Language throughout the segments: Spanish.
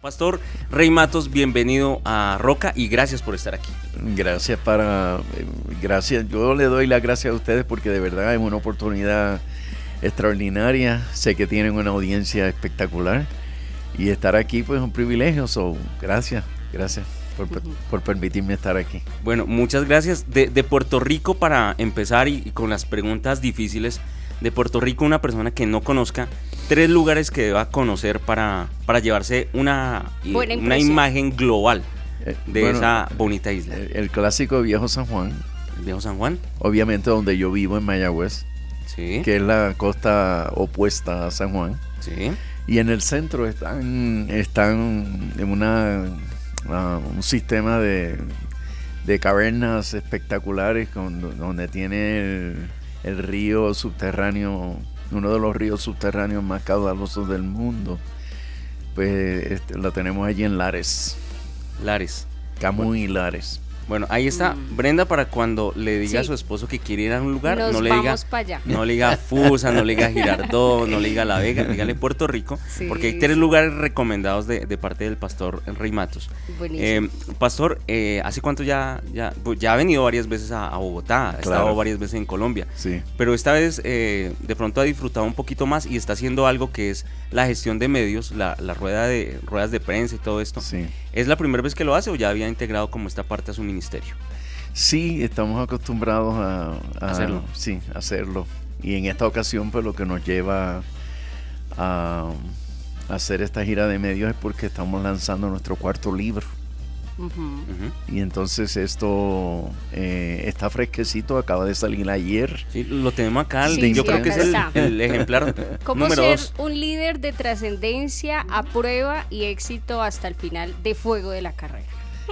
Pastor Rey Matos, bienvenido a Roca y gracias por estar aquí. Gracias. Yo le doy las gracias a ustedes porque de verdad es una oportunidad extraordinaria. Sé que tienen una audiencia espectacular y estar aquí pues es un privilegio. Gracias por permitirme estar aquí. Bueno, muchas gracias. De Puerto Rico, para empezar y con las preguntas difíciles, de Puerto Rico, una persona que no conozca 3 lugares que deba conocer para llevarse una imagen global de esa bonita isla. El clásico Viejo San Juan. ¿El Viejo San Juan? Obviamente donde yo vivo, en Mayagüez, sí, que es la costa opuesta a San Juan. Sí. Y en el centro están en un sistema de cavernas espectaculares donde tiene el río subterráneo, uno de los ríos subterráneos más caudalosos del mundo. Pues lo tenemos allí en Lares. Camuy, Lares. Bueno, ahí está Brenda para cuando le diga a su esposo que quiere ir a un lugar, no le diga Fusa, no le diga Girardot, no le diga La Vega, dígale Puerto Rico, porque hay 3 lugares recomendados de parte del pastor Rey Matos. Pastor, ¿hace cuánto ya ha venido varias veces a Bogotá? Ha estado varias veces en Colombia, sí, pero esta vez de pronto ha disfrutado un poquito más y está haciendo algo que es la gestión de medios, la ruedas de prensa y todo esto. Sí. ¿Es la primera vez que lo hace o ya había integrado como esta parte a su ministerio? Sí, estamos acostumbrados a hacerlo. Sí, hacerlo. Y en esta ocasión, pues lo que nos lleva a hacer esta gira de medios es porque estamos lanzando nuestro 4º libro. Y entonces esto está fresquecito, acaba de salir ayer. Sí, lo tenemos acá, yo creo que es el ejemplar ¿Cómo número ser 2. un líder de trascendencia a prueba y éxito hasta el final de fuego de la carrera?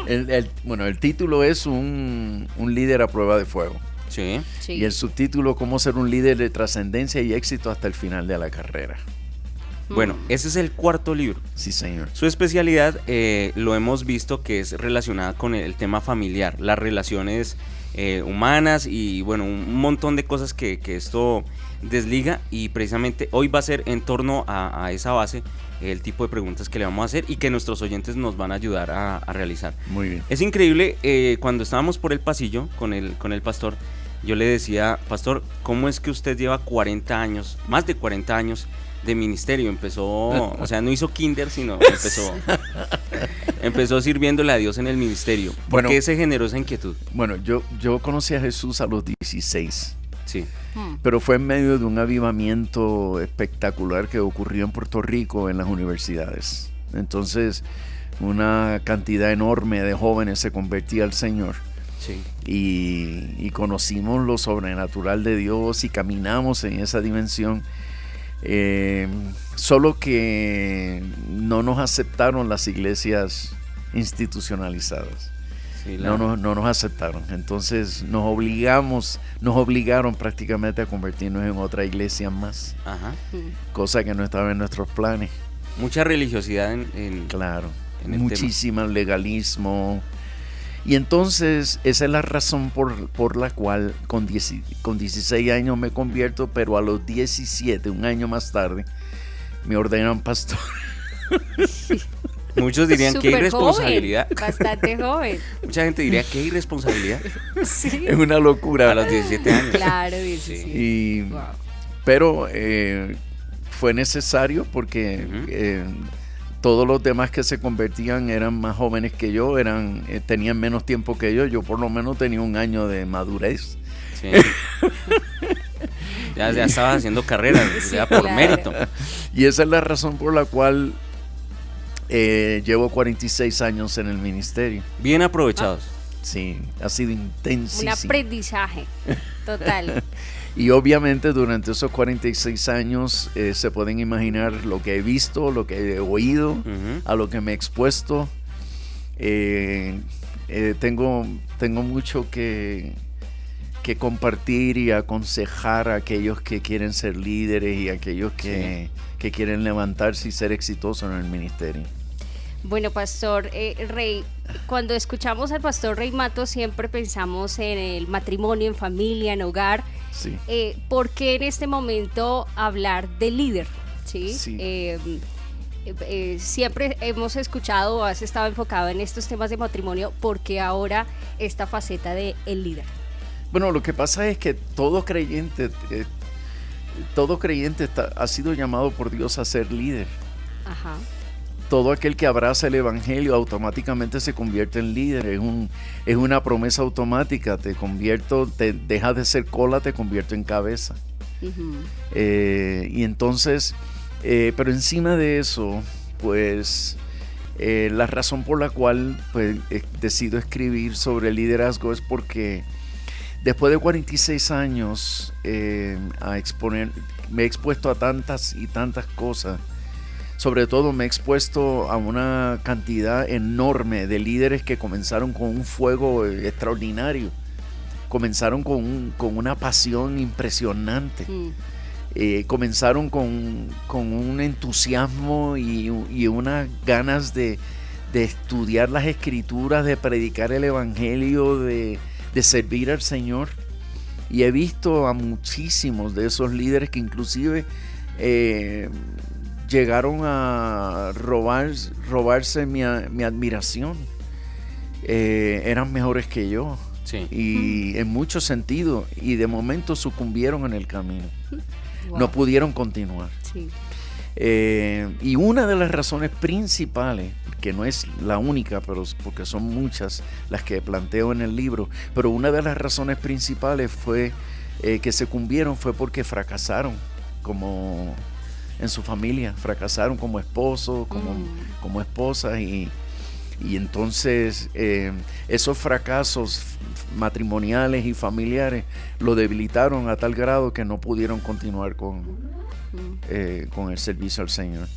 El título es un líder a prueba de fuego. Sí. Y el subtítulo, cómo ser un líder de trascendencia y éxito hasta el final de la carrera. Bueno, ese es el 4º libro. Sí, señor. Su especialidad, lo hemos visto, que es relacionada con el tema familiar, las relaciones humanas y bueno, un montón de cosas que esto desliga, y precisamente hoy va a ser en torno a esa base el tipo de preguntas que le vamos a hacer y que nuestros oyentes nos van a ayudar a realizar. Muy bien. Es increíble, cuando estábamos por el pasillo con el pastor, yo le decía: Pastor, ¿cómo es que usted lleva 40 años, más de 40 años de ministerio? Empezó, o sea, no hizo kinder, sino empezó sirviéndole a Dios en el ministerio. ¿Por qué se generó esa inquietud? Bueno, yo conocí a Jesús a los 16. Sí. Pero fue en medio de un avivamiento espectacular que ocurrió en Puerto Rico en las universidades. Entonces, una cantidad enorme de jóvenes se convertía al Señor. Sí. Y conocimos lo sobrenatural de Dios y caminamos en esa dimensión. Solo que no nos aceptaron las iglesias institucionalizadas. Sí, no nos aceptaron. Entonces nos obligaron prácticamente a convertirnos en otra iglesia más. Ajá. Cosa que no estaba en nuestros planes. Mucha religiosidad claro, en el muchísimo legalismo. Y entonces esa es la razón por la cual con 16 años me convierto, pero a los 17, un año más tarde, me ordenan pastor. Muchos dirían que irresponsabilidad. Joven, bastante joven. Mucha gente diría que irresponsabilidad. Sí. Es una locura. A los 17 años. Claro, 17. Wow. Pero fue necesario porque todos los demás que se convertían eran más jóvenes que yo, tenían menos tiempo que yo por lo menos tenía un año de madurez. Sí. ya estabas haciendo carrera, ya por mérito. Y esa es la razón por la cual llevo 46 años en el ministerio. Bien aprovechados. Sí, ha sido intensísimo. Un aprendizaje total. Y obviamente durante esos 46 años se pueden imaginar lo que he visto, lo que he oído, a lo que me he expuesto. Tengo mucho que compartir y aconsejar a aquellos que quieren ser líderes y a aquellos que quieren levantarse y ser exitosos en el ministerio. Bueno, Pastor Rey, cuando escuchamos al Pastor Rey Matos siempre pensamos en el matrimonio, en familia, en hogar. Sí. ¿Por qué en este momento hablar de líder? ¿Sí? Sí. siempre hemos escuchado o has estado enfocado en estos temas de matrimonio, ¿por qué ahora esta faceta de el líder? Bueno, lo que pasa es que todo creyente ha sido llamado por Dios a ser líder. Ajá. Todo aquel que abraza el evangelio automáticamente se convierte en líder. Es una promesa automática. Dejas de ser cola, te convierto en cabeza. Uh-huh. Y entonces, pero encima de eso, pues la razón por la cual pues, decido escribir sobre el liderazgo es porque después de 46 años me he expuesto a tantas y tantas cosas. Sobre todo me he expuesto a una cantidad enorme de líderes que comenzaron con un fuego extraordinario. Comenzaron con una pasión impresionante. Comenzaron con un entusiasmo y unas ganas de estudiar las escrituras, de predicar el evangelio, de servir al Señor. Y he visto a muchísimos de esos líderes que inclusive llegaron a robarse mi admiración. Eran mejores que yo. Sí. Y en muchos sentidos. Y de momento sucumbieron en el camino. Wow. No pudieron continuar. Sí. Y una de las razones principales, que no es la única, pero porque son muchas las que planteo en el libro, pero una de las razones principales fue que sucumbieron fue porque fracasaron como en su familia, fracasaron como esposos, como esposas y entonces esos fracasos matrimoniales y familiares lo debilitaron a tal grado que no pudieron continuar con el servicio al Señor.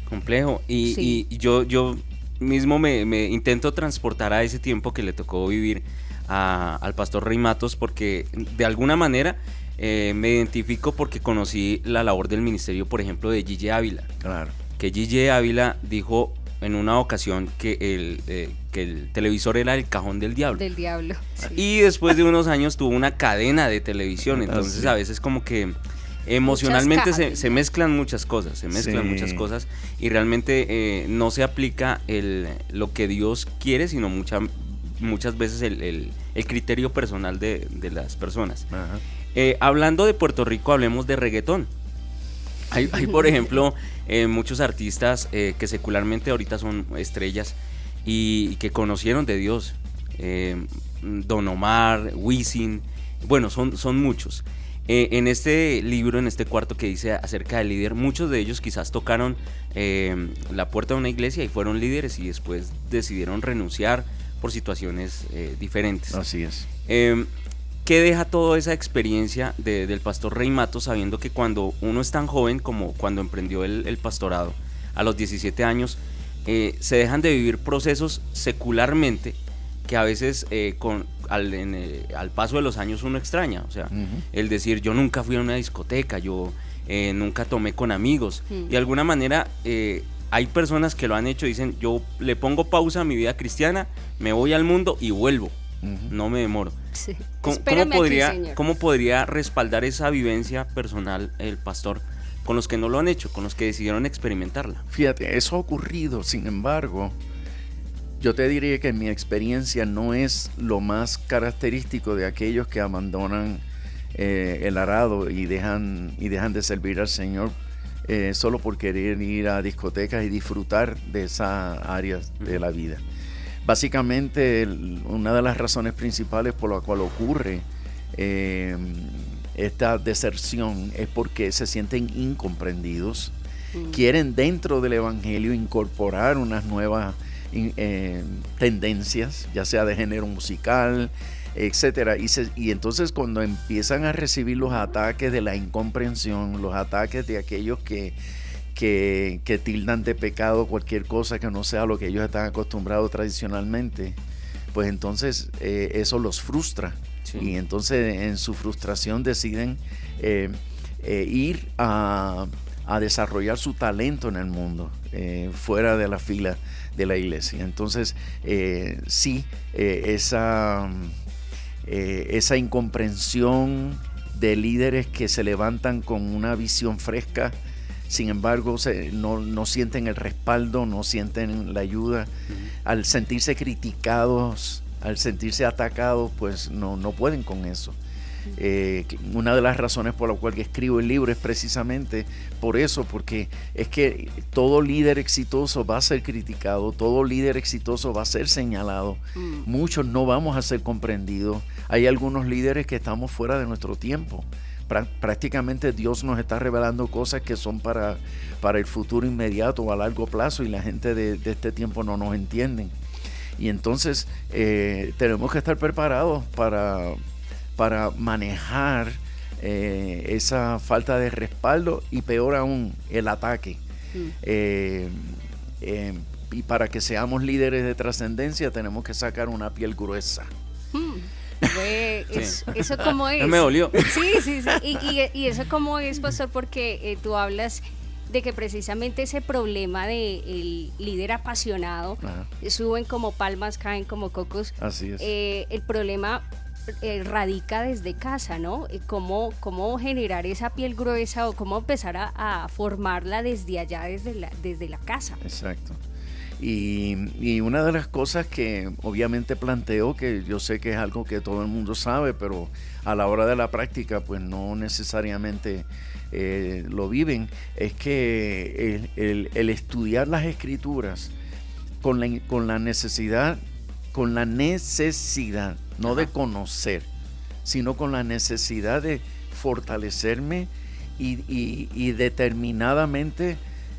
Complejo. Y yo mismo me intento transportar a ese tiempo que le tocó vivir al pastor Rey Matos, porque de alguna manera me identifico porque conocí la labor del ministerio, por ejemplo, de Gigi Ávila. Claro. Que Gigi Ávila dijo en una ocasión que el televisor era el cajón del diablo. Del diablo. Sí. Y después de unos años tuvo una cadena de televisión, entonces sí. A veces como que emocionalmente se mezclan muchas cosas, muchas cosas y realmente no se aplica lo que Dios quiere, sino muchas veces el criterio personal de las personas. Ajá. Hablando de Puerto Rico, hablemos de reggaetón. Hay por ejemplo, muchos artistas que secularmente ahorita son estrellas y que conocieron de Dios. Don Omar, Wisin, bueno, son muchos. En este libro, en este cuarto que dice acerca del líder, muchos de ellos quizás tocaron la puerta de una iglesia y fueron líderes y después decidieron renunciar por situaciones diferentes. Así es. ¿Qué deja toda esa experiencia del pastor Rey Matos, sabiendo que cuando uno es tan joven como cuando emprendió el pastorado a los 17 años, se dejan de vivir procesos secularmente que a veces al paso de los años uno extraña? O sea, el decir, yo nunca fui a una discoteca, yo nunca tomé con amigos. De alguna manera hay personas que lo han hecho, dicen, yo le pongo pausa a mi vida cristiana, me voy al mundo y vuelvo. No me demoro. Sí. ¿Cómo podría respaldar esa vivencia personal el pastor con los que no lo han hecho, con los que decidieron experimentarla? Fíjate, eso ha ocurrido. Sin embargo, yo te diría que mi experiencia no es lo más característico de aquellos que abandonan el arado y dejan de servir al Señor solo por querer ir a discotecas y disfrutar de esa área de la vida. Básicamente, una de las razones principales por la cual ocurre esta deserción es porque se sienten incomprendidos, quieren dentro del evangelio incorporar unas nuevas tendencias, ya sea de género musical, etcétera, y entonces cuando empiezan a recibir los ataques de la incomprensión, los ataques de aquellos que tildan de pecado cualquier cosa que no sea lo que ellos están acostumbrados tradicionalmente, pues entonces eso los frustra. Sí. Y entonces en su frustración deciden ir a desarrollar su talento en el mundo, fuera de la fila de la iglesia. Entonces esa incomprensión de líderes que se levantan con una visión fresca sin embargo no sienten el respaldo, no sienten la ayuda. Al sentirse criticados, al sentirse atacados, pues no pueden con eso. Una de las razones por la cual escribo el libro es precisamente por eso, porque es que todo líder exitoso va a ser criticado, todo líder exitoso va a ser señalado, muchos no vamos a ser comprendidos. Hay algunos líderes que estamos fuera de nuestro tiempo. Prácticamente Dios nos está revelando cosas que son para el futuro inmediato o a largo plazo, y la gente de este tiempo no nos entienden. Y entonces tenemos que estar preparados para manejar esa falta de respaldo, y peor aún, el ataque. Y para que seamos líderes de trascendencia tenemos que sacar una piel gruesa. Eso cómo es. No me dolió. Sí. Y eso cómo es, pastor, porque tú hablas de que precisamente ese problema del líder apasionado, suben como palmas, caen como cocos. Así es. El problema radica desde casa, ¿no? ¿Cómo generar esa piel gruesa, o cómo empezar a formarla desde allá, desde la casa? Exacto. Y una de las cosas que obviamente planteo, que yo sé que es algo que todo el mundo sabe, pero a la hora de la práctica pues no necesariamente lo viven, es que el estudiar las escrituras con la necesidad, no de conocer, sino con la necesidad de fortalecerme y determinadamente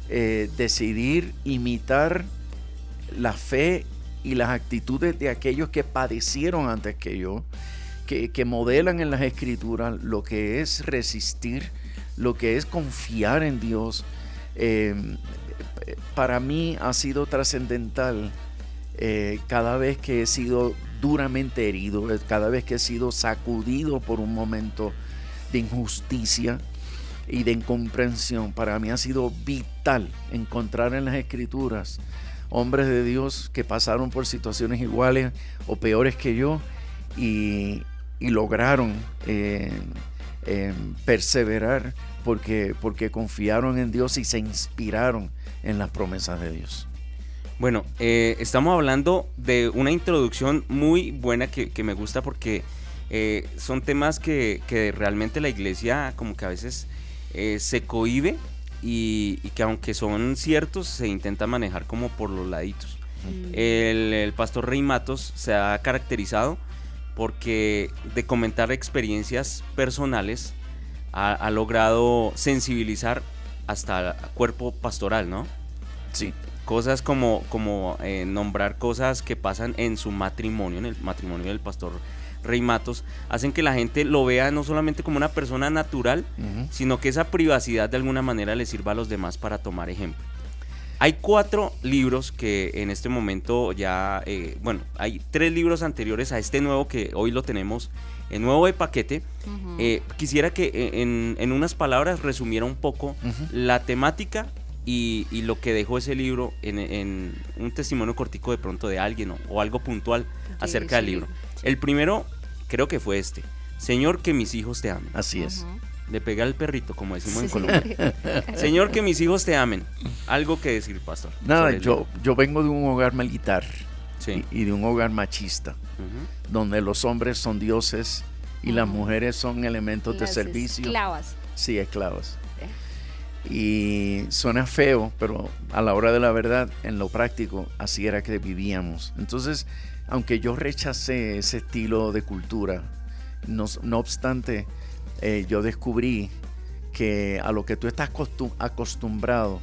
decidir imitar la fe y las actitudes de aquellos que padecieron antes que yo, que modelan en las escrituras lo que es resistir, lo que es confiar en Dios. Para mí ha sido trascendental cada vez que he sido duramente herido, cada vez que he sido sacudido por un momento de injusticia y de incomprensión. Para mí ha sido vital encontrar en las escrituras hombres de Dios que pasaron por situaciones iguales o peores que yo y lograron perseverar porque confiaron en Dios y se inspiraron en las promesas de Dios. Bueno, estamos hablando de una introducción muy buena que me gusta, porque son temas que realmente la iglesia como que a veces se cohíbe y que aunque son ciertos se intenta manejar como por los laditos. El pastor Rey Matos se ha caracterizado porque de comentar experiencias personales ha logrado sensibilizar hasta el cuerpo pastoral, ¿no? Sí. Cosas como nombrar cosas que pasan en su matrimonio, en el matrimonio del pastor Rey Matos, hacen que la gente lo vea no solamente como una persona natural, sino que esa privacidad de alguna manera le sirva a los demás para tomar ejemplo. Hay 4 libros que en este momento ya, hay 3 libros anteriores a este nuevo que hoy lo tenemos, el nuevo de paquete. Quisiera que en unas palabras resumiera un poco la temática y lo que dejó ese libro en un testimonio cortico de pronto de alguien o algo puntual acerca del libro. El primero creo que fue Señor, que mis hijos te amen. Así es. Le pegué al perrito, como decimos en Colombia. Señor, que mis hijos te amen. Algo que decir, pastor. Nada, yo vengo de un hogar militar y de un hogar machista, donde los hombres son dioses y las mujeres son elementos de servicio. Esclavas. Sí, esclavas. Y suena feo, pero a la hora de la verdad, en lo práctico, así era que vivíamos. Entonces, aunque yo rechacé ese estilo de cultura, no obstante, yo descubrí que a lo que tú estás acostumbrado,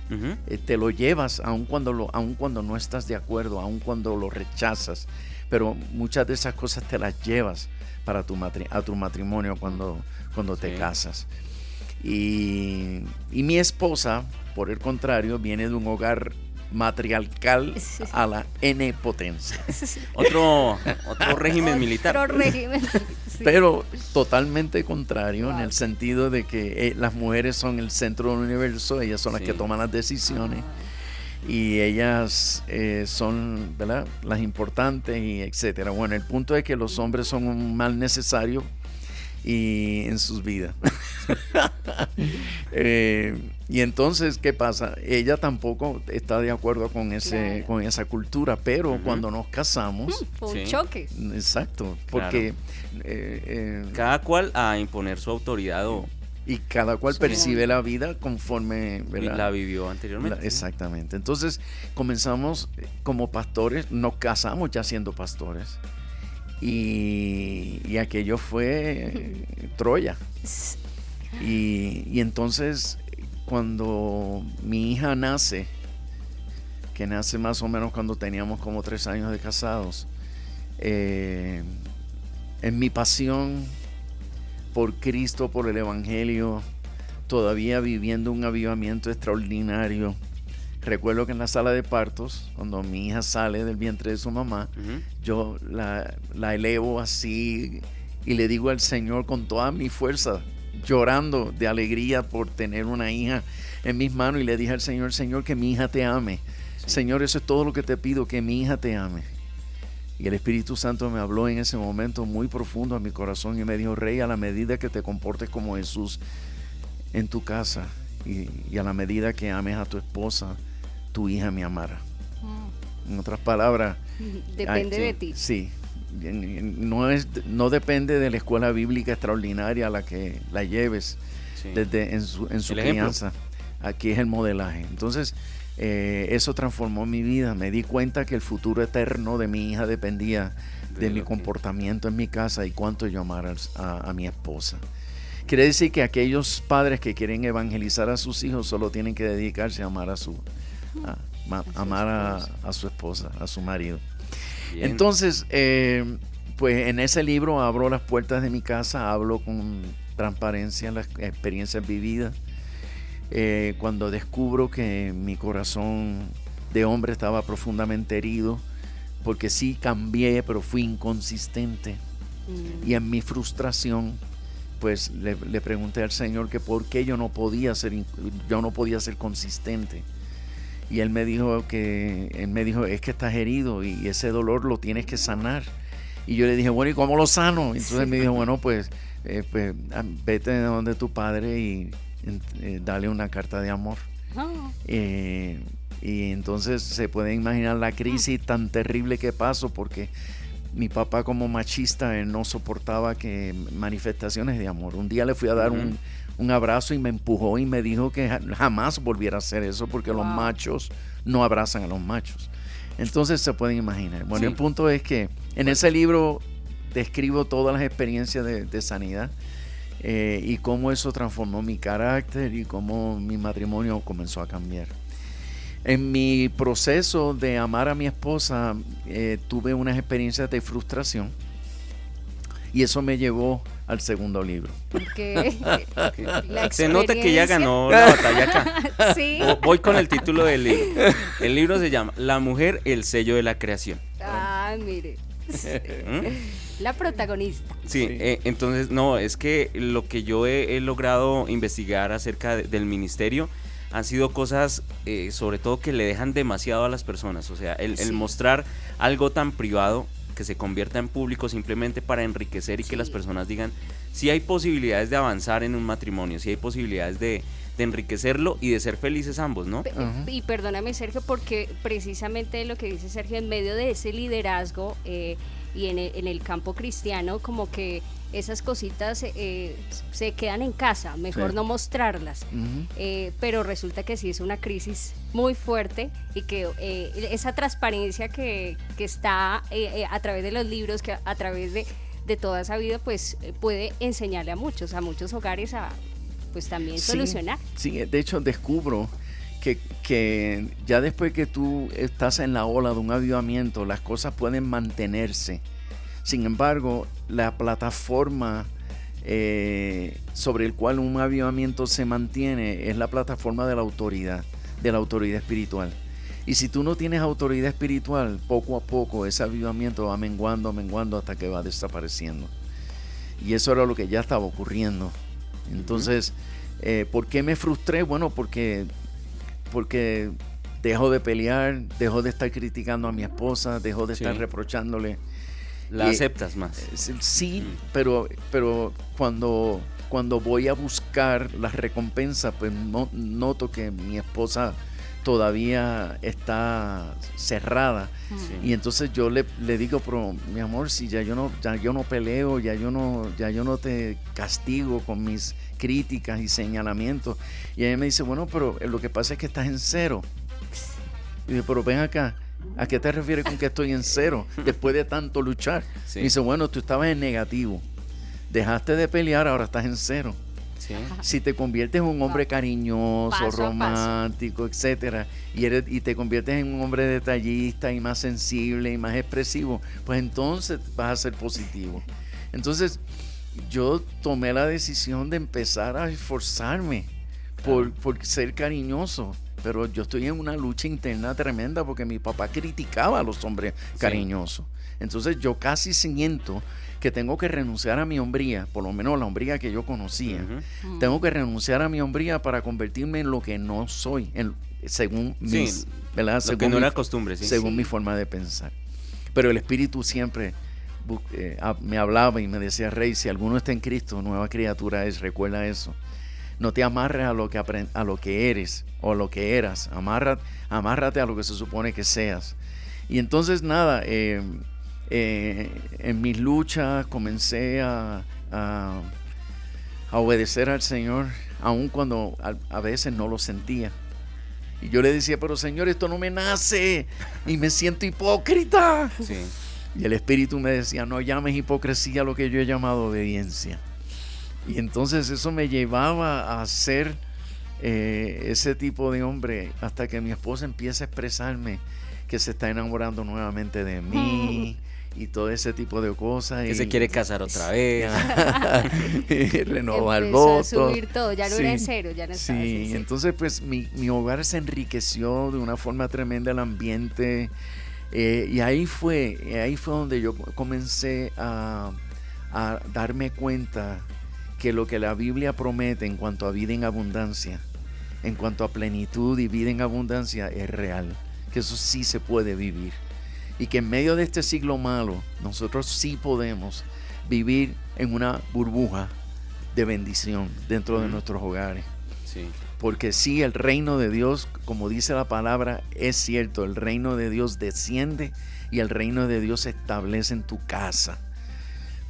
te lo llevas aun cuando no estás de acuerdo, aun cuando lo rechazas, pero muchas de esas cosas te las llevas para a tu matrimonio cuando te casas. Y mi esposa, por el contrario, viene de un hogar matriarcal a la N potencia. Otro régimen militar. Otro régimen. Pero totalmente contrario, en el sentido de que las mujeres son el centro del universo, ellas son las que toman las decisiones y ellas son, ¿verdad?, las importantes y etcétera. Bueno, el punto es que los hombres son un mal necesario en sus vidas. Y entonces, ¿qué pasa? Ella tampoco está de acuerdo con esa cultura, pero cuando nos casamos... fue un choque. Exacto, porque... cada cual a imponer su autoridad y cada cual percibe la vida conforme, ¿verdad?, la vivió anteriormente. Exactamente. Entonces comenzamos como pastores, nos casamos ya siendo pastores. Y aquello fue Troya. Y entonces cuando mi hija nace, que nace más o menos cuando teníamos como 3 años de casados, en mi pasión por Cristo, por el Evangelio, todavía viviendo un avivamiento extraordinario. Recuerdo que en la sala de partos, cuando mi hija sale del vientre de su mamá, yo la elevo así y le digo al Señor con toda mi fuerza, llorando de alegría por tener una hija en mis manos, y le dije al Señor, Señor, que mi hija te ame. Sí. Señor, eso es todo lo que te pido, que mi hija te ame. Y el Espíritu Santo me habló en ese momento muy profundo a mi corazón y me dijo, Rey, a la medida que te comportes como Jesús en tu casa y a la medida que ames a tu esposa, tu hija me amará. En otras palabras, depende de ti. Sí, no depende de la escuela bíblica extraordinaria a la que la lleves, sí, desde en su crianza. Aquí es el modelaje. Entonces, eso transformó mi vida. Me di cuenta que el futuro eterno de mi hija dependía de mi comportamiento en mi casa y cuánto yo amara a mi esposa. Quiere decir que aquellos padres que quieren evangelizar a sus hijos solo tienen que dedicarse a amar a su esposa, a su marido. Bien. Entonces, pues en ese libro abro las puertas de mi casa, hablo con transparencia las experiencias vividas. Cuando descubro que mi corazón de hombre estaba profundamente herido, porque sí cambié, pero fui inconsistente. Y en mi frustración, pues le pregunté al Señor que por qué yo no podía ser consistente. Y él me dijo, es que estás herido y ese dolor lo tienes que sanar. Y yo le dije, bueno, ¿y cómo lo sano? Entonces me dijo, bueno, pues vete de donde tu padre y dale una carta de amor. Y entonces se puede imaginar la crisis tan terrible que pasó, porque mi papá, como machista, él no soportaba que manifestaciones de amor. Un día le fui a dar un abrazo y me empujó y me dijo que jamás volviera a hacer eso, porque los machos no abrazan a los machos. Entonces se pueden imaginar. Bueno, el punto es que en ese libro describo todas las experiencias de sanidad, y cómo eso transformó mi carácter y cómo mi matrimonio comenzó a cambiar. En mi proceso de amar a mi esposa, tuve unas experiencias de frustración, y eso me llevó al segundo libro. Okay. Se nota que ya ganó la batalla acá. Sí. Voy con el título del libro. El libro se llama La mujer, el sello de la creación. Ah, mire. La protagonista. Sí, entonces no, es que lo que yo he logrado investigar acerca del ministerio han sido cosas, sobre todo, que le dejan demasiado a las personas. O sea, el mostrar algo tan privado que se convierta en público simplemente para enriquecer y que las personas digan si hay posibilidades de avanzar en un matrimonio, si hay posibilidades de enriquecerlo y de ser felices ambos, ¿no? Y perdóname, Sergio, porque precisamente lo que dice Sergio, en medio de ese liderazgo y en el campo cristiano, como que esas cositas se quedan en casa, mejor no mostrarlas. Pero resulta que sí es una crisis muy fuerte, y que esa transparencia que está a través de los libros, que a través de toda esa vida, pues puede enseñarle a muchos hogares a pues también solucionar. Sí, de hecho descubro que ya después que tú estás en la ola de un avivamiento, las cosas pueden mantenerse. Sin embargo, la plataforma sobre el cual un avivamiento se mantiene es la plataforma de la autoridad espiritual. Y si tú no tienes autoridad espiritual, poco a poco ese avivamiento va menguando hasta que va desapareciendo. Y eso era lo que ya estaba ocurriendo. Entonces, ¿por qué me frustré? Bueno, porque dejo de pelear, dejo de estar criticando a mi esposa, dejo de estar reprochándole. La aceptas más. Sí, pero cuando voy a buscar las recompensas, pues noto que mi esposa todavía está cerrada. Sí. Y entonces yo le digo, pero mi amor, si ya yo no peleo, ya yo no te castigo con mis críticas y señalamientos. Y ella me dice, bueno, pero lo que pasa es que estás en cero. Y digo, pero ven acá, ¿a qué te refieres con que estoy en cero después de tanto luchar? Sí. Y dice, bueno, tú estabas en negativo, dejaste de pelear, ahora estás en cero. Sí. Si te conviertes en un hombre cariñoso, romántico, etcétera, y te conviertes en un hombre detallista y más sensible y más expresivo, pues entonces vas a ser positivo. Entonces yo tomé la decisión de empezar a esforzarme por ser cariñoso. Pero yo estoy en una lucha interna tremenda porque mi papá criticaba a los hombres cariñosos. Entonces yo casi siento que tengo que renunciar a mi hombría, por lo menos la hombría que yo conocía. Uh-huh. Tengo que renunciar a mi hombría para convertirme en lo que no soy, según mis, ¿verdad? Lo según que no era costumbre, según mi forma de pensar. Pero el Espíritu siempre me hablaba y me decía, Rey, si alguno está en Cristo, nueva criatura es, recuerda eso. No te amarres a lo que eres o a lo que eras. Amárrate a lo que se supone que seas. Y entonces nada, en mis luchas comencé a obedecer al Señor, aun cuando a veces no lo sentía. Y yo le decía, pero Señor, esto no me nace y me siento hipócrita. Sí. Y el Espíritu me decía, no llames hipocresía a lo que yo he llamado obediencia. Y entonces eso me llevaba a ser ese tipo de hombre hasta que mi esposa empieza a expresarme que se está enamorando nuevamente de mí y todo ese tipo de cosas. Que se quiere casar otra vez. Renovar el voto. Empezó a subir todo, ya no era en cero, ya no estaba así. Sí, entonces pues mi hogar se enriqueció de una forma tremenda, el ambiente. Y ahí fue donde yo comencé a darme cuenta que lo que la Biblia promete en cuanto a vida en abundancia, en cuanto a plenitud y vida en abundancia, es real, que eso sí se puede vivir, y que en medio de este siglo malo nosotros sí podemos vivir en una burbuja de bendición dentro de nuestros hogares. Sí. Porque sí, el reino de Dios, como dice la palabra, es cierto, el reino de Dios desciende y el reino de Dios se establece en tu casa.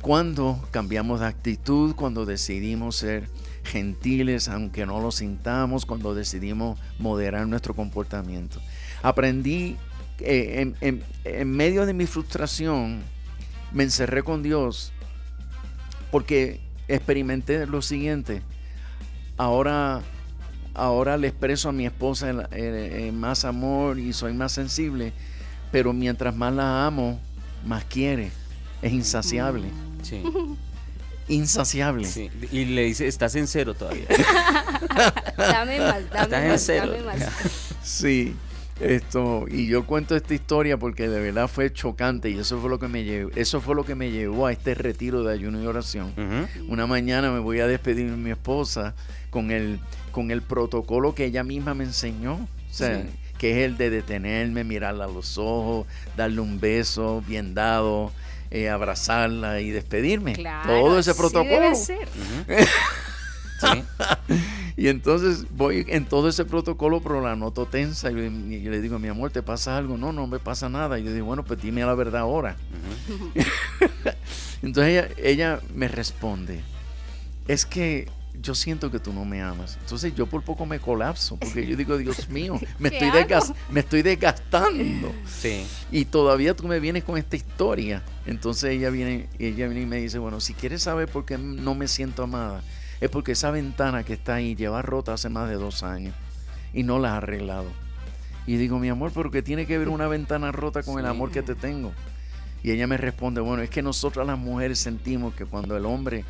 Cuando cambiamos de actitud, cuando decidimos ser gentiles, aunque no lo sintamos, cuando decidimos moderar nuestro comportamiento. Aprendí, en medio de mi frustración, me encerré con Dios porque experimenté lo siguiente. Ahora le expreso a mi esposa más amor y soy más sensible, pero mientras más la amo, más quiere. Es insaciable. Sí. Insaciable. Sí. Y le dice, estás en cero todavía. Dame más. Sí. Y yo cuento esta historia porque de verdad fue chocante y eso fue lo que me llevó a este retiro de ayuno y oración. Uh-huh. Una mañana me voy a despedir de mi esposa con el protocolo que ella misma me enseñó. O sea, que es el de detenerme, mirarla a los ojos, darle un beso bien dado, abrazarla y despedirme. Claro, todo ese protocolo. Debe ser. Uh-huh. Sí. Y entonces voy en todo ese protocolo, pero la noto tensa y yo le digo, mi amor, ¿te pasa algo? No me pasa nada. Y yo digo, bueno, pues dime la verdad ahora. Uh-huh. Entonces ella me responde, es que yo siento que tú no me amas. Entonces yo por poco me colapso, porque yo digo, Dios mío, me estoy desgastando. Sí. Y todavía tú me vienes con esta historia. Entonces ella viene y me dice, bueno, si quieres saber por qué no me siento amada, es porque esa ventana que está ahí lleva rota hace más de 2 años y no la has arreglado. Y digo, mi amor, ¿pero qué tiene que ver una ventana rota con el amor que te tengo? Y ella me responde, bueno, es que nosotras las mujeres sentimos que cuando el hombre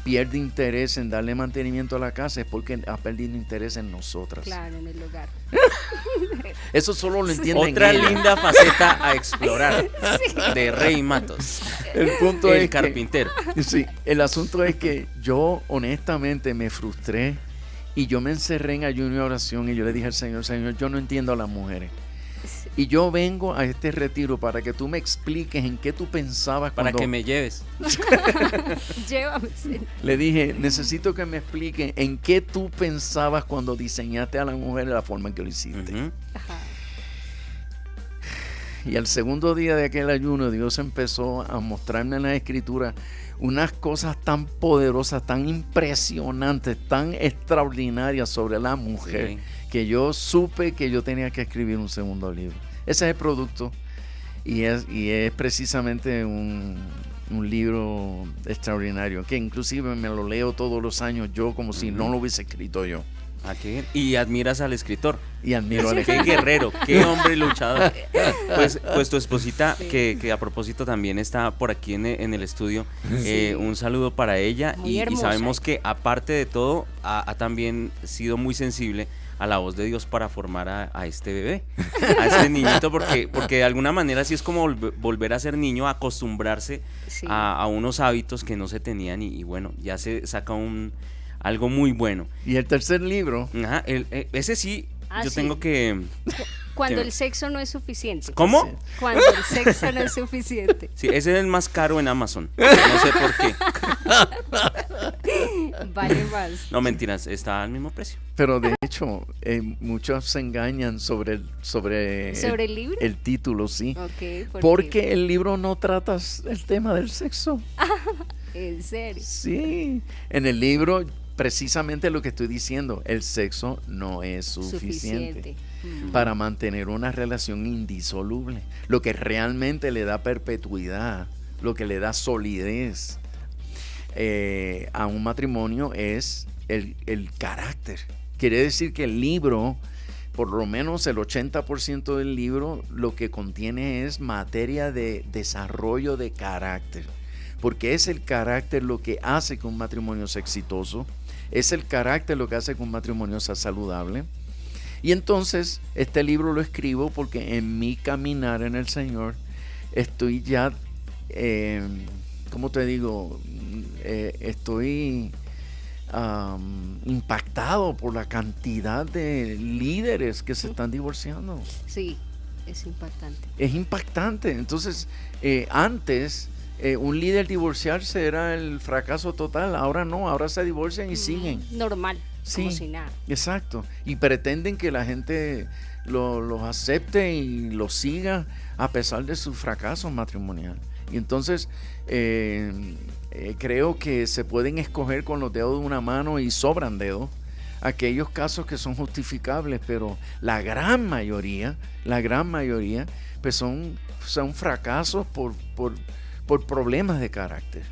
pierde interés en darle mantenimiento a la casa es porque ha perdido interés en nosotras. Claro, en el hogar. Eso solo lo entienden. Otra linda faceta a explorar de Rey Matos. El punto es carpintero. Sí, el asunto es que yo honestamente me frustré y yo me encerré en ayuno y oración y yo le dije al Señor, yo no entiendo a las mujeres. Y yo vengo a este retiro para que tú me expliques en qué tú pensabas para que me lleves. Llévame. Le dije, necesito que me expliques en qué tú pensabas cuando diseñaste a la mujer de la forma en que lo hiciste. Ajá. Y al segundo día de aquel ayuno, Dios empezó a mostrarme en la Escritura unas cosas tan poderosas, tan impresionantes, tan extraordinarias sobre la mujer, que yo supe que yo tenía que escribir un segundo libro. Ese es el producto, y es precisamente un libro extraordinario, que inclusive me lo leo todos los años yo como si no lo hubiese escrito yo. Y admiras al escritor. Y admiro al escritor. Qué guerrero, qué hombre luchador. Pues tu esposita, que a propósito también está por aquí en el estudio, un saludo para ella. Y sabemos que aparte de todo, ha también sido muy sensible a la voz de Dios para formar a este bebé, a este niñito, porque de alguna manera sí es como volver a ser niño, acostumbrarse a unos hábitos que no se tenían y bueno, ya se saca algo muy bueno. Y el tercer libro. Ajá, ese sí, yo tengo que... Cuando el sexo no es suficiente. ¿Cómo? Cuando el sexo no es suficiente. Sí, ese es el más caro en Amazon. No sé por qué. Vale más. No, mentiras, está al mismo precio. Pero de hecho, muchos se engañan sobre el libro. El título, sí. Okay, porque el libro no trata el tema del sexo. ¿En serio? Sí. En el libro, precisamente lo que estoy diciendo, el sexo no es suficiente. Para mantener una relación indisoluble. Lo que realmente le da perpetuidad, lo que le da solidez a un matrimonio es el carácter. Quiere decir que el libro, por lo menos el 80% del libro, lo que contiene es materia de desarrollo de carácter. Porque es el carácter lo que hace que un matrimonio sea exitoso, es el carácter lo que hace que un matrimonio sea saludable. Y entonces este libro lo escribo porque en mi caminar en el Señor estoy ya, ¿cómo te digo? Estoy impactado por la cantidad de líderes que se están divorciando. Sí, es impactante. Es impactante. Entonces, antes... un líder divorciarse era el fracaso total. Ahora no, ahora se divorcian y siguen. Normal, como si nada. Exacto. Y pretenden que la gente los acepte y los siga a pesar de su fracaso matrimonial. Y entonces creo que se pueden escoger con los dedos de una mano y sobran dedos aquellos casos que son justificables, pero la gran mayoría pues son fracasos por problemas de carácter.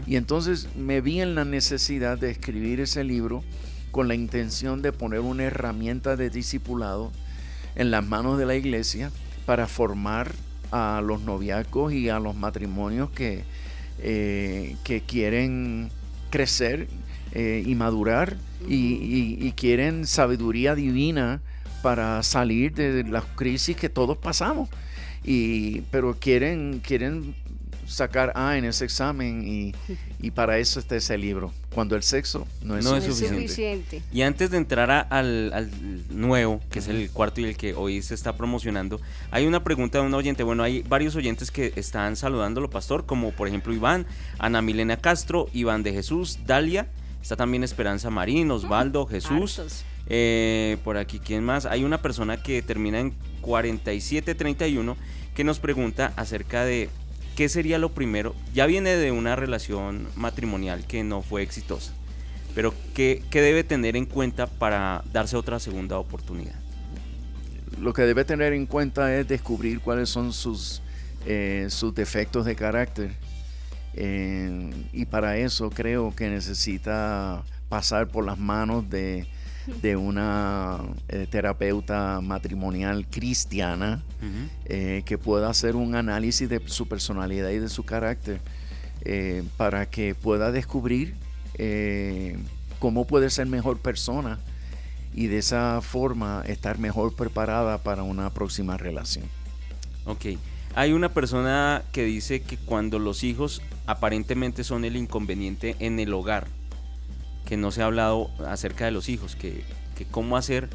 Y entonces me vi en la necesidad de escribir ese libro con la intención de poner una herramienta de discipulado en las manos de la iglesia para formar a los noviazgos y a los matrimonios que quieren crecer y madurar y quieren sabiduría divina para salir de las crisis que todos pasamos, pero quieren sacar A en ese examen y para eso está ese libro, cuando el sexo no es suficiente. Y antes de entrar al nuevo, que es el cuarto y el que hoy se está promocionando, hay una pregunta de un oyente. Bueno, hay varios oyentes que están saludándolo, pastor, como por ejemplo Iván, Ana Milena Castro, Iván de Jesús, Dalia, está también Esperanza Marín, Osvaldo, Jesús, por aquí, ¿quién más? Hay una persona que termina en 4731 que nos pregunta acerca de ¿qué sería lo primero? Ya viene de una relación matrimonial que no fue exitosa, pero ¿qué debe tener en cuenta para darse otra segunda oportunidad? Lo que debe tener en cuenta es descubrir cuáles son sus defectos de carácter, y para eso creo que necesita pasar por las manos de una terapeuta matrimonial cristiana, que pueda hacer un análisis de su personalidad y de su carácter, para que pueda descubrir cómo puede ser mejor persona y de esa forma estar mejor preparada para una próxima relación. Ok, hay una persona que dice que cuando los hijos aparentemente son el inconveniente en el hogar, que no se ha hablado acerca de los hijos, que cómo hacer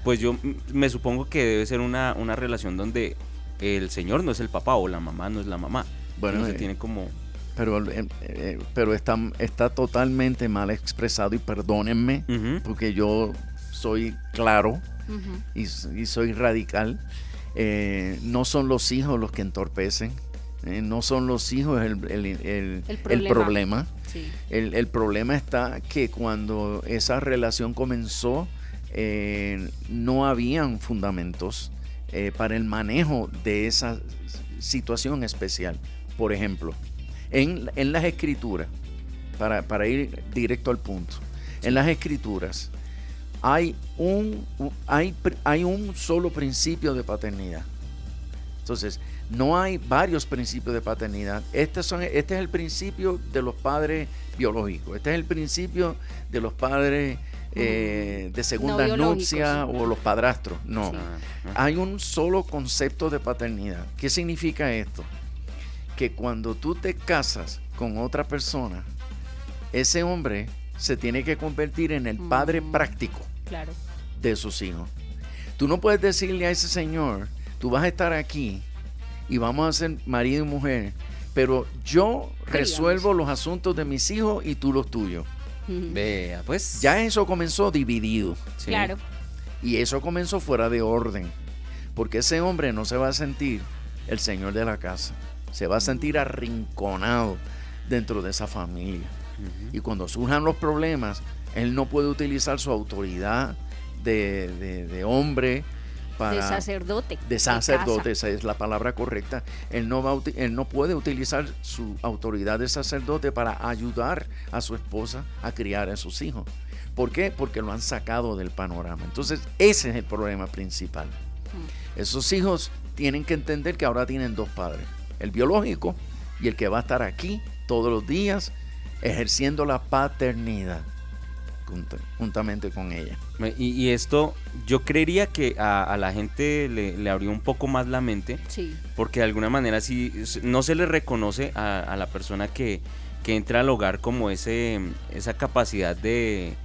Pues yo me supongo que debe ser una relación donde el señor no es el papá o la mamá no es la mamá. Bueno, se tiene como... Pero está totalmente mal expresado y perdónenme, porque yo soy claro y soy radical. No son los hijos los que entorpecen, no son los hijos el problema. Sí. El problema está que cuando esa relación comenzó, no habían fundamentos para el manejo de esa situación especial. Por ejemplo, en las escrituras, para ir directo al punto, en las escrituras hay un solo principio de paternidad. Entonces, no hay varios principios de paternidad. Este es el principio de los padres biológicos. Este es el principio de los padres de segunda nupcia o los padrastros. No, sí. Hay un solo concepto de paternidad. ¿Qué significa esto? Que cuando tú te casas con otra persona, ese hombre se tiene que convertir en el padre práctico de sus hijos. Tú no puedes decirle a ese señor, tú vas a estar aquí y vamos a ser marido y mujer, pero yo resuelvo los asuntos de mis hijos y tú los tuyos. Vea, pues. Ya eso comenzó dividido. ¿Sí? Claro. Y eso comenzó fuera de orden, porque ese hombre no se va a sentir el señor de la casa. Se va a sentir arrinconado dentro de esa familia. Y cuando surjan los problemas, él no puede utilizar su autoridad de hombre para... De sacerdote. De sacerdote, esa es la palabra correcta. Él no puede utilizar su autoridad de sacerdote para ayudar a su esposa a criar a sus hijos. ¿Por qué? Porque lo han sacado del panorama. Entonces, ese es el problema principal. Esos hijos tienen que entender que ahora tienen dos padres. El biológico y el que va a estar aquí todos los días ejerciendo la paternidad juntamente con ella. Y esto yo creería que a la gente le abrió un poco más la mente, porque de alguna manera sí, no se le reconoce a la persona que entra al hogar como esa capacidad de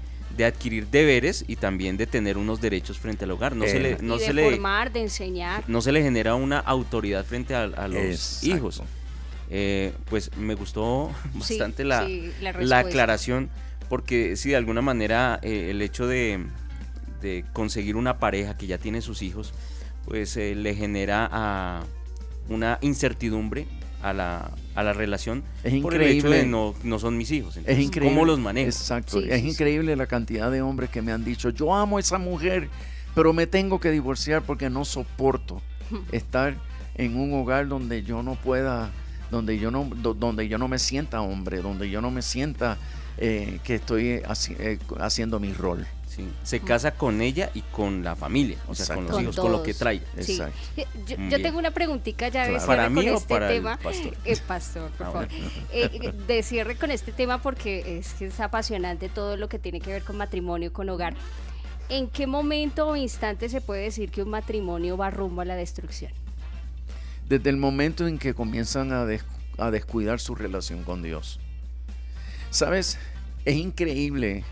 adquirir deberes y también de tener unos derechos frente al hogar. Formar, de enseñar. No se le genera una autoridad frente a los hijos. Pues me gustó bastante la aclaración, porque sí, de alguna manera el hecho de conseguir una pareja que ya tiene sus hijos, pues le genera una incertidumbre a la relación. Es increíble. Por el hecho de no son mis hijos. Entonces, es increíble. ¿Cómo los manejo? Exacto. Es increíble la cantidad de hombres que me han dicho, yo amo a esa mujer, pero me tengo que divorciar porque no soporto estar en un hogar donde yo no pueda, donde yo no me sienta hombre, donde yo no me sienta que estoy haciendo mi rol. Sí. Se casa con ella y con la familia, o sea, con los hijos, todos. Con lo que trae. Sí. Exacto. Yo tengo una preguntita ya de cierre ¿Para mí con o este para tema. El pastor? Pastor, por favor. De cierre con este tema porque es apasionante todo lo que tiene que ver con matrimonio, con hogar. ¿En qué momento o instante se puede decir que un matrimonio va rumbo a la destrucción? Desde el momento en que comienzan a descuidar su relación con Dios. ¿Sabes? Es increíble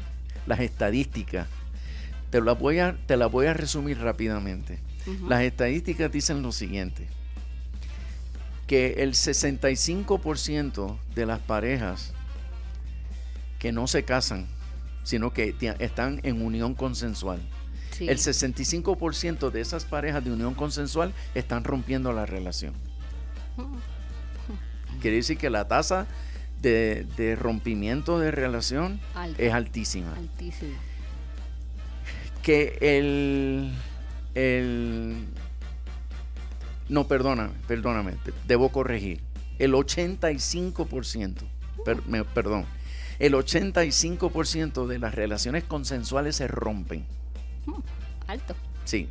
las estadísticas. Te las voy a resumir rápidamente. Las estadísticas dicen lo siguiente: que el 65% de las parejas que no se casan, sino que están en unión consensual, el 65% de esas parejas de unión consensual están rompiendo la relación. Quiere decir que la tasa de rompimiento de relación es altísima. Que perdóname, debo corregir. El 85%, el 85% de las relaciones consensuales se rompen. Alto. Sí.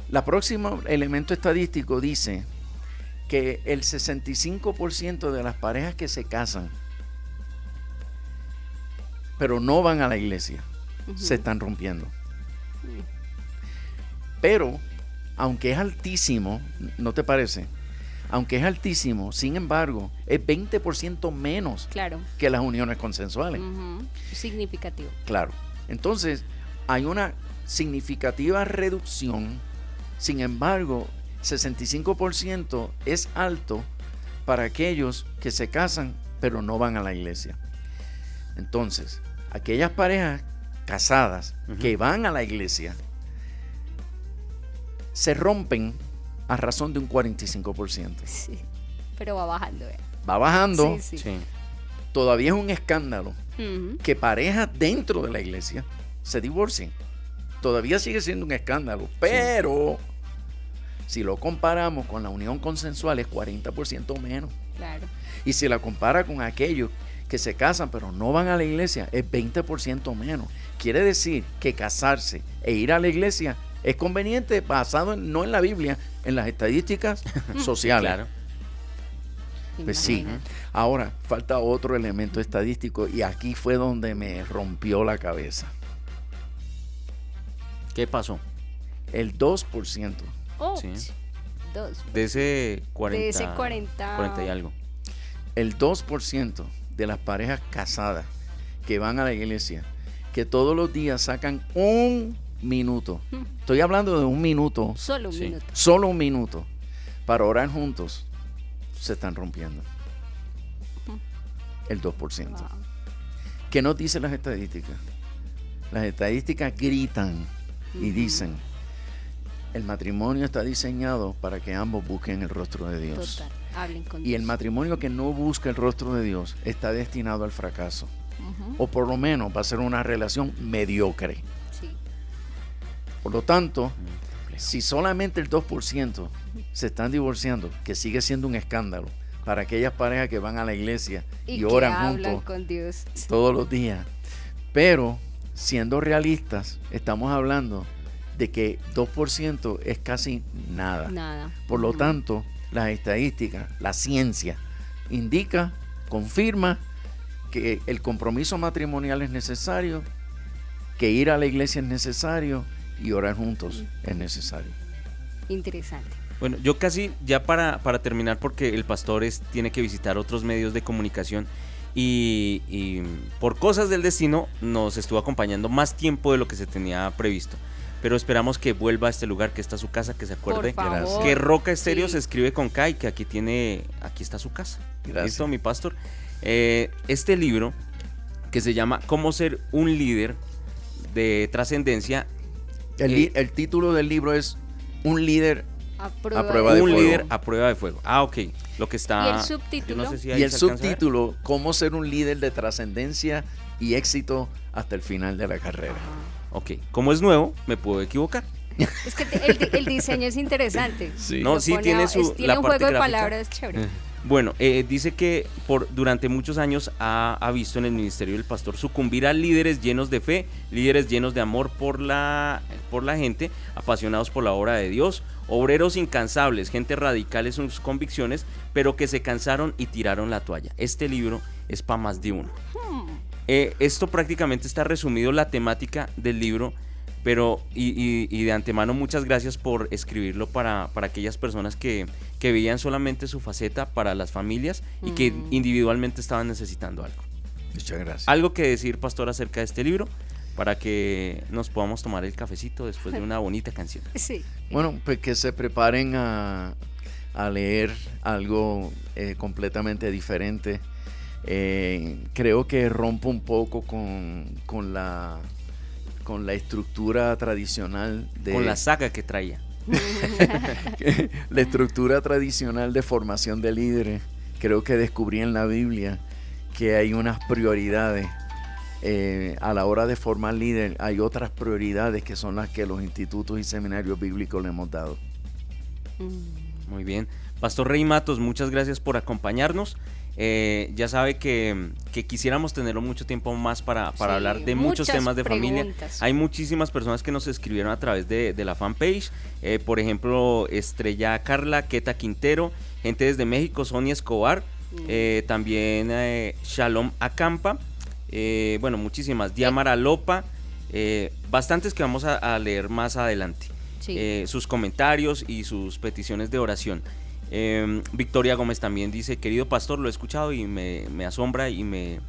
La próxima elemento estadístico dice que el 65% de las parejas que se casan, pero no van a la iglesia, se están rompiendo. Pero, aunque es altísimo, ¿no te parece? Aunque es altísimo, sin embargo, es 20% menos que las uniones consensuales. Significativo. Claro. Entonces, hay una significativa reducción. Sin embargo, 65% es alto para aquellos que se casan pero no van a la iglesia. Entonces, aquellas parejas casadas que van a la iglesia se rompen a razón de un 45%. Sí, pero va bajando. Va bajando. Sí. Todavía es un escándalo que parejas dentro de la iglesia se divorcien. Todavía sigue siendo un escándalo, pero si lo comparamos con la unión consensual es 40% menos. Claro. Y si la compara con aquellos que se casan pero no van a la iglesia, es 20% menos. Quiere decir que casarse e ir a la iglesia es conveniente basado no en la Biblia, en las estadísticas sociales. Claro. Pues sí. Ahora, falta otro elemento estadístico y aquí fue donde me rompió la cabeza. ¿Qué pasó? El 2%. Oh, Sí. 2. De ese 40, De ese 40 y algo. El 2% de las parejas casadas que van a la iglesia, que todos los días sacan un minuto. Estoy hablando de un minuto. Solo un Sí. minuto. Solo un minuto para orar juntos, se están rompiendo. El 2%. Wow. ¿Qué nos dicen las estadísticas? Las estadísticas gritan y dicen, el matrimonio está diseñado para que ambos busquen el rostro de Dios. Total. Hablen con Y el Dios. matrimonio que no busca el rostro de Dios está destinado al fracaso. O por lo menos va a ser una relación mediocre. Sí. Por lo tanto, si solamente el 2% se están divorciando, que sigue siendo un escándalo para aquellas parejas que van a la iglesia y que oran hablan juntos con Dios. todos los días. Pero, siendo realistas, estamos hablando de que 2% es casi nada. Nada. Por lo tanto, las estadísticas, la ciencia, indica, confirma que el compromiso matrimonial es necesario, que ir a la iglesia es necesario y orar juntos es necesario. Interesante. Bueno, yo casi ya para terminar, porque el pastor tiene que visitar otros medios de comunicación y por cosas del destino nos estuvo acompañando más tiempo de lo que se tenía previsto. Pero esperamos que vuelva a este lugar, que está su casa, que se acuerde Por favor. que Roca Estéreo Sí. se escribe con K y que aquí está su casa. Gracias. ¿Listo, mi pastor? Este libro, que se llama ¿Cómo ser un líder de trascendencia? El título del libro es Un líder A prueba prueba de un fuego. líder a prueba de fuego. Ah, ok. Lo que está... ¿Y el subtítulo? Yo no sé si ahí y el se alcanza a ver. subtítulo Cómo ser un líder de trascendencia y éxito hasta el final de la carrera. Ok, como es nuevo, me puedo equivocar. Es que el diseño es interesante. Sí. No, Lo sí pone tiene tiene la un parte juego de gráfica. palabras chévere. Bueno, dice que durante muchos años ha visto en el ministerio del pastor sucumbir a líderes llenos de fe, líderes llenos de amor por la gente, apasionados por la obra de Dios, obreros incansables, gente radical en sus convicciones, pero que se cansaron y tiraron la toalla. Este libro es para más de uno. Esto prácticamente está resumido la temática del libro, pero y de antemano muchas gracias por escribirlo para aquellas personas que veían solamente su faceta para las familias y que individualmente estaban necesitando algo. Muchas gracias. ¿Algo que decir, pastor, acerca de este libro? Para que nos podamos tomar el cafecito después de una bonita canción. Sí. Bueno, pues que se preparen a leer algo completamente diferente. Creo que rompo un poco con la estructura tradicional Con la saga que traía. la estructura tradicional de formación de líderes. Creo que descubrí en la Biblia que hay unas prioridades. A la hora de formar líder hay otras prioridades que son las que los institutos y seminarios bíblicos le hemos dado. Muy bien. Pastor Rey Matos, muchas gracias por acompañarnos. Ya sabe que quisiéramos tenerlo mucho tiempo más para hablar de muchos temas de familia. Hay muchísimas personas que nos escribieron a través de la fanpage. Por ejemplo, Estrella Carla, Queta Quintero, gente desde México, Sonia Escobar, también Shalom Acampa, bueno, muchísimas, Diamara Lopa, bastantes que vamos a leer más adelante. Sí. Sus comentarios y sus peticiones de oración. Victoria Gómez también dice: querido pastor, lo he escuchado y me asombra y me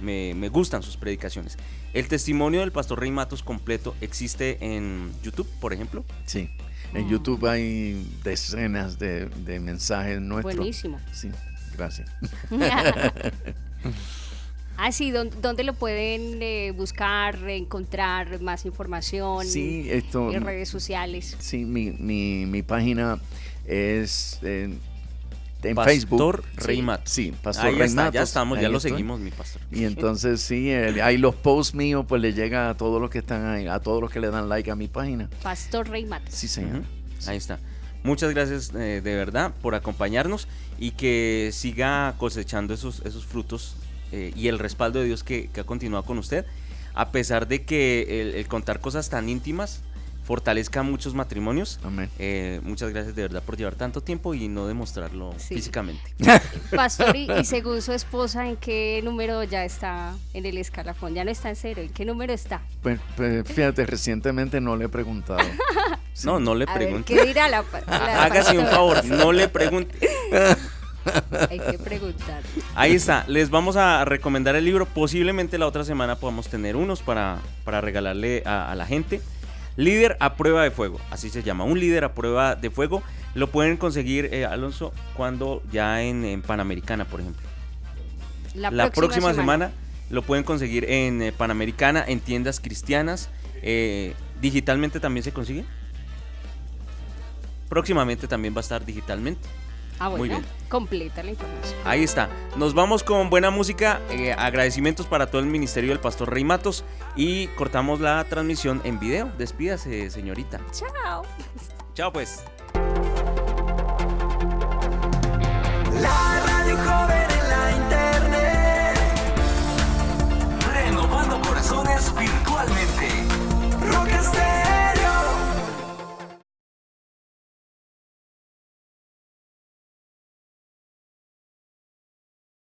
me gustan sus predicaciones. ¿El testimonio del pastor Rey Matos completo existe en YouTube, por ejemplo? Sí, en YouTube hay decenas de mensajes nuestros. Buenísimo. Sí, gracias. Sí, ¿dónde lo pueden buscar, encontrar más información? Sí, en redes sociales. Sí, mi página es en Pastor Facebook. Rey Matos. Sí, Pastor Ahí Rey está, Matos. ya estamos, ya lo estoy. seguimos, mi pastor. Y entonces sí, ahí los posts míos pues le llega a todos los que están ahí, a todos los que le dan like a mi página. Pastor Rey Matos. Sí, señor. Ahí está. Muchas gracias de verdad por acompañarnos y que siga cosechando esos frutos y el respaldo de Dios que ha continuado con usted, a pesar de que el contar cosas tan íntimas fortalezca muchos matrimonios. Amén. Muchas gracias de verdad por llevar tanto tiempo y no demostrarlo físicamente. Pastor, y según su esposa, ¿en qué número ya está en el escalafón? Ya no está en 0, ¿en qué número está? Pues fíjate, recientemente no le he preguntado. Sí. No le pregunte. ¿Qué dirá la Hágase un favor, no le pregunte. Hay que preguntar. Ahí está, les vamos a recomendar el libro. Posiblemente la otra semana podamos tener unos para regalarle a la gente. Líder a prueba de fuego, así se llama, un líder a prueba de fuego. Lo pueden conseguir, Alonso, cuando ya en Panamericana, por ejemplo. La próxima semana lo pueden conseguir en Panamericana, en tiendas cristianas. Digitalmente también se consigue. Próximamente también va a estar digitalmente. Bueno, muy bien. Completa la información. Ahí está. Nos vamos con buena música. Agradecimientos para todo el ministerio del pastor Rey Matos. Y cortamos la transmisión en video. Despídase, señorita. Chao. Chao, pues. La radio joven en la internet, renovando corazones virtualmente.